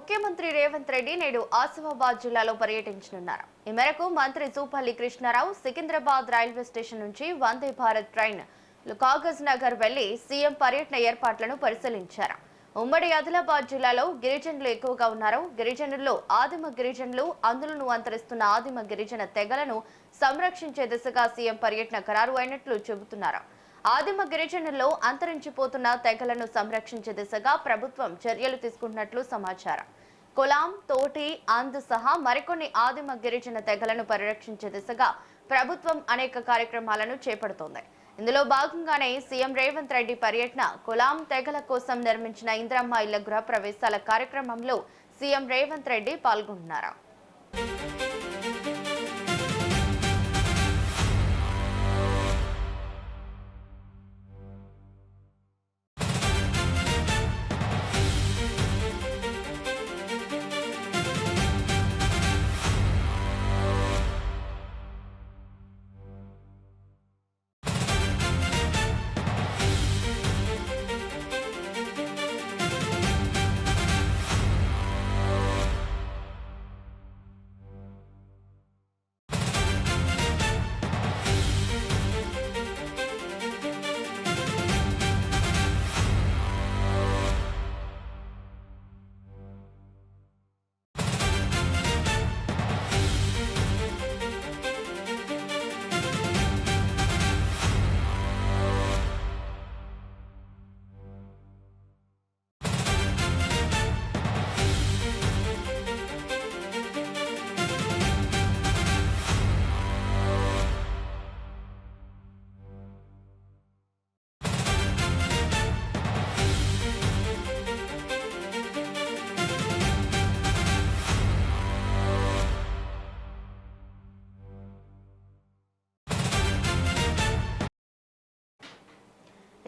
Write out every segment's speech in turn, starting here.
ముఖ్యమంత్రి రేవంత్ రెడ్డి నేడు ఆసిఫాబాద్ జిల్లాలో పర్యటించనున్నారు. ఈ మేరకు మంత్రి జూపల్లి కృష్ణారావు సికింద్రాబాద్ రైల్వే స్టేషన్ నుంచి వందే భారత్ ట్రైన్ కాగజ్ నగర్ వెళ్లి సీఎం పర్యటన ఏర్పాట్లను పరిశీలించారు. ఉమ్మడి ఆదిలాబాద్ జిల్లాలో గిరిజనులు ఎక్కువగా ఉన్నారు. గిరిజనుల్లో ఆదిమ గిరిజనులు అందులను అంతరిస్తున్న ఆదిమ గిరిజన తెగలను సంరక్షించే దిశగా సీఎం పర్యటన ఖరారు అయినట్లు చెబుతున్నారు. ఆదిమ గిరిజనుల్లో అంతరించిపోతున్న తెగలను సంరక్షించే దిశగా ప్రభుత్వం చర్యలు తీసుకుంటున్నట్లు సమాచారం. కులాం, తోటి, అంద్ సహా మరికొన్ని ఆదిమ గిరిజన తెగలను పరిరక్షించే దిశగా ప్రభుత్వం అనేక కార్యక్రమాలను చేపడుతోంది. ఇందులో భాగంగానే సీఎం రేవంత్ రెడ్డి పర్యటన కులాం తెగల కోసం నిర్మించిన ఇంద్రమ్మ ఇళ్ల గృహ ప్రవేశాల కార్యక్రమంలో సీఎం రేవంత్ రెడ్డి పాల్గొంటున్నారు.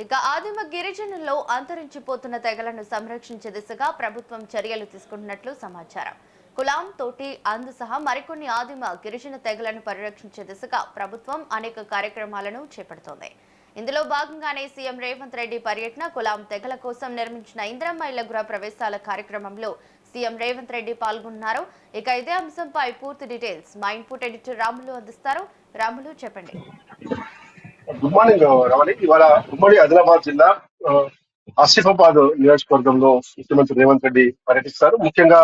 ఇక ఆదిమ గిరిజనుల్లో అంతరించిపోతున్న తెగలను సంరక్షించే దిశగా ప్రభుత్వం చర్యలు తీసుకుంటున్నట్లు సమాచారం. కులాం, తోటి, అందు సహా మరికొన్ని ఆదిమ గిరిజన తెగలను పరిరక్షించే దిశగా ప్రభుత్వం అనేక కార్యక్రమాలను చేపడుతోంది. ఇందులో భాగంగానే సీఎం రేవంత్ రెడ్డి పర్యటన కులాం తెగల కోసం నిర్మించిన ఇంద్రమ్మ ఇళ్ల గృహ ప్రవేశాల కార్యక్రమంలో సీఎం రేవంత్ రెడ్డి పాల్గొన్నారు. ఇక ఇదే అంశంపై పూర్తి డీటెయిల్స్ మా ఇన్పుట్ ఎడిటర్ రాములు అందిస్తారు. రాములు, చెప్పండి. గుడ్ మార్నింగ్ రమణి. ఇవాళ ఉమ్మడి ఆదిలాబాద్ జిల్లా ఆసిఫాబాద్ నియోజకవర్గంలో ముఖ్యమంత్రి రేవంత్ రెడ్డి పర్యటిస్తారు. ముఖ్యంగా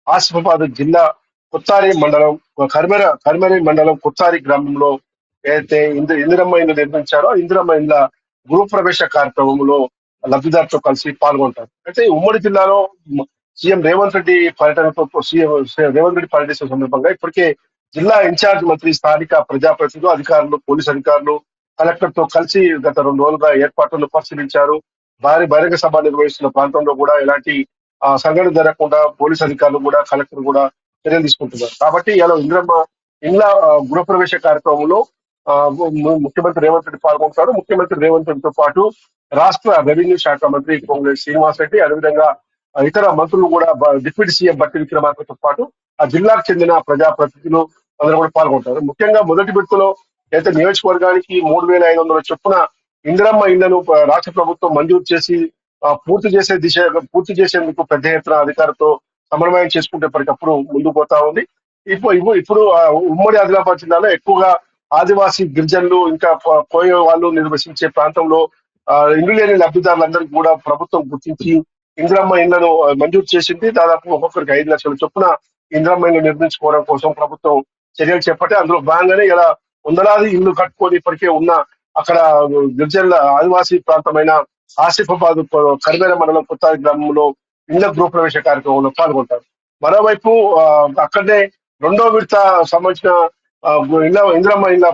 ఆసిఫాబాద్ జిల్లా కొత్తారి మండలం కరిమేరి మండలం కొత్తారి గ్రామంలో ఏదైతే ఇందిరమ్మ ఇల్లు నిర్మించారో ఇందిరమ్మ ఇళ్ళ గృహ ప్రవేశ కార్యక్రమంలో లబ్ధిదారుతో కలిసి పాల్గొంటారు. అయితే ఉమ్మడి జిల్లాలో సీఎం రేవంత్ రెడ్డి పర్యటనతో సీఎం రేవంత్ రెడ్డి పర్యటిస్తున్న సందర్భంగా ఇప్పటికే జిల్లా ఇన్ఛార్జ్ మంత్రి, స్థానిక ప్రజాప్రతినిధులు, అధికారులు, పోలీసు అధికారులు కలెక్టర్ తో కలిసి గత 2 రోజులుగా ఏర్పాట్లను పరిశీలించారు. బహిరంగ సభ నిర్వహిస్తున్న ప్రాంతంలో కూడా ఎలాంటి సంఘటన జరగకుండా పోలీసు అధికారులు కూడా కలెక్టర్ కూడా చర్యలు తీసుకుంటున్నారు. కాబట్టి ఇలా ఇంద్రమ్మ ఇండ్ల గృహప్రవేశ కార్యక్రమంలో ముఖ్యమంత్రి రేవంత్ రెడ్డి పాల్గొంటారు. ముఖ్యమంత్రి రేవంత్ రెడ్డితో పాటు రాష్ట్ర రెవెన్యూ శాఖ మంత్రి పొంగులేటి శ్రీనివాస్ రెడ్డి, అదేవిధంగా ఇతర మంత్రులు కూడా డిప్యూటీ సీఎం బట్టి విక్రమార్కతో పాటు ఆ జిల్లాకు చెందిన ప్రజాప్రతినిధులు అందరూ కూడా పాల్గొంటారు. ముఖ్యంగా మొదటి విడతలో అయితే నియోజకవర్గానికి 3,500 చొప్పున ఇందిరమ్మ ఇళ్లను రాష్ట్ర ప్రభుత్వం మంజూరు చేసి పూర్తి చేసేందుకు పెద్ద ఎత్తున అధికారులతో సమన్వయం చేసుకుంటే ఎప్పటికప్పుడు ముందుకు పోతా ఉంది. ఇప్పుడు ఉమ్మడి ఆదిలాబాద్ జిల్లాలో ఎక్కువగా ఆదివాసీ గిరిజనులు ఇంకా పోయే వాళ్ళు నిర్వసించే ప్రాంతంలో ఇల్లు లేని లబ్ధిదారులందరికీ కూడా ప్రభుత్వం గుర్తించి ఇందిరమ్మ ఇళ్లను మంజూరు చేసింది. దాదాపు ఒక్కొక్కరికి 5 లక్షల చొప్పున ఇందిరమ్మ ఇళ్లు నిర్మించుకోవడం కోసం ప్రభుత్వం చర్యలు చేపట్టి అందులో భాగంగానే ఇలా వందలాది ఇల్లు కట్టుకొని ఇప్పటికే ఉన్న అక్కడ గిరిజనుల ఆదివాసీ ప్రాంతమైన ఆసిఫాబాద్ కరిమేర మండలం కొత్త గ్రామంలో ఇళ్ల గృహప్రవేశ కార్యక్రమంలో పాల్గొంటారు. మరోవైపు అక్కడనే 2వ విడత సంబంధించిన ఇంద్రమ్మ ఇళ్ల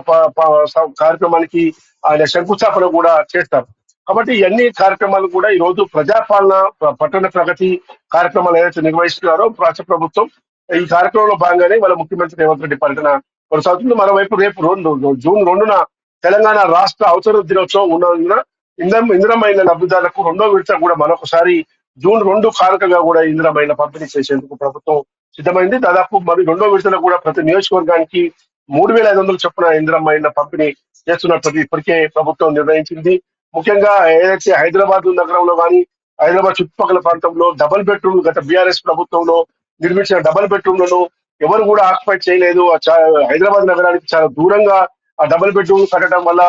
కార్యక్రమానికి ఆయన శంకుస్థాపన కూడా చేస్తారు. కాబట్టి ఇవన్నీ కార్యక్రమాలు కూడా ఈ రోజు ప్రజాపాలన, పట్టణ ప్రగతి కార్యక్రమాలు ఏదైతే నిర్వహిస్తున్నారో రాష్ట్ర ప్రభుత్వం, ఈ కార్యక్రమంలో భాగంగానే వాళ్ళ ముఖ్యమంత్రి రేవంత్ రెడ్డి పర్యటన కొనసాగుతుంది. మరోవైపు రేపు జూన్ 2న తెలంగాణ రాష్ట్ర అవసర దినోత్సవం ఉన్నందున ఇందిరమ్మ ఇళ్ల లబ్ధిదారులకు 2వ విడత కూడా మరొకసారి జూన్ 2 కానుకగా కూడా ఇందిరమ్మ ఇళ్ల పంపిణీ చేసేందుకు ప్రభుత్వం సిద్ధమైంది. దాదాపు మరి 2వ విడతలో కూడా ప్రతి నియోజకవర్గానికి 3,500 చొప్పున ఇందిరమ్మ ఇళ్ల పంపిణీ చేస్తున్నట్టు ఇప్పటికే ప్రభుత్వం నిర్ణయించింది. ముఖ్యంగా ఏదైతే హైదరాబాద్ నగరంలో కానీ హైదరాబాద్ చుట్టుపక్కల ప్రాంతంలో డబుల్ బెడ్రూమ్ గత బీఆర్ఎస్ ప్రభుత్వంలో నిర్మించిన డబుల్ బెడ్రూమ్లను ఎవరు కూడా ఆక్యుపై చేయలేదు. హైదరాబాద్ నగరానికి చాలా దూరంగా ఆ డబుల్ బెడ్రూమ్ కట్టడం వల్ల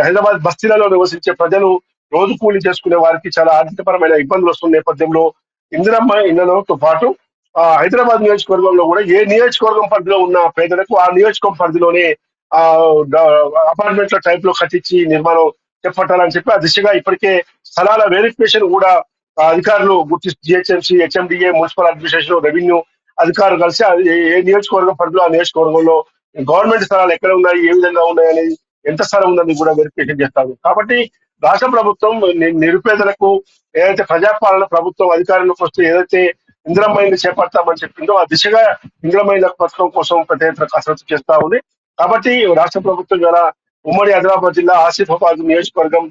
హైదరాబాద్ బస్తీలలో నివసించే ప్రజలు రోజు కూలీ చేసుకునే వారికి చాలా ఆర్థికపరమైన ఇబ్బందులు వస్తున్న నేపథ్యంలో ఇందిరమ్మ ఇళ్లతో పాటు హైదరాబాద్ నియోజకవర్గంలో కూడా ఏ నియోజకవర్గం పరిధిలో ఉన్న పేదలకు ఆ నియోజకవర్గం పరిధిలోనే ఆ అపార్ట్మెంట్ల టైప్ లో కట్టించి నిర్మాణం చేపట్టాలని చెప్పి ఆ దిశగా ఇప్పటికే స్థలాల వెరిఫికేషన్ కూడా అధికారులు గుర్తి GHMC, HMDA, municipal administration, revenue అధికారులు కలిసి ఏ నియోజకవర్గం పరిధిలో ఆ నియోజకవర్గంలో గవర్నమెంట్ స్థలాలు ఎక్కడ ఉన్నాయి, ఏ విధంగా ఉన్నాయి అనేది, ఎంత స్థలం ఉందని కూడా వెరిఫికేషన్ చేస్తారు. కాబట్టి రాష్ట్ర ప్రభుత్వం నిరుపేదలకు ఏదైతే ప్రజాపాలన ప్రభుత్వం అధికారంలోకి వస్తే ఏదైతే ఇందిరమ్మ చేపడతామని చెప్పిందో ఆ దిశగా ఇందిరమ్మ పథకం కోసం పెద్ద ఎత్తున కసరత్తు చేస్తా ఉంది. కాబట్టి రాష్ట్ర ప్రభుత్వం ద్వారా ఉమ్మడి ఆదిలాబాద్ జిల్లా ఆసిఫాబాద్ నియోజకవర్గం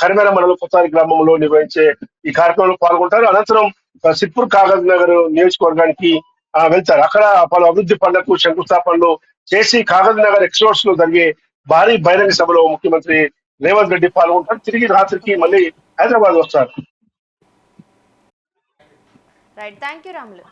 కరిమేర మండలం కొత్తారి గ్రామంలో నిర్వహించే ఈ కార్యక్రమంలో పాల్గొంటారు. అనంతరం సిర్పూర్ కాగజ్ నగర్ నియోజకవర్గానికి వెళ్తారు. అక్కడ పలు అభివృద్ధి పనులకు శంకుస్థాపనలు చేసి కాగజ్ నగర్ ఎక్స్పోర్ట్స్ లో జరిగే భారీ బహిరంగ సభలో ముఖ్యమంత్రి రేవంత్ రెడ్డి పాల్గొంటారు. తిరిగి రాత్రికి మళ్ళీ హైదరాబాద్ వస్తారు. Right, thank you Ramulu.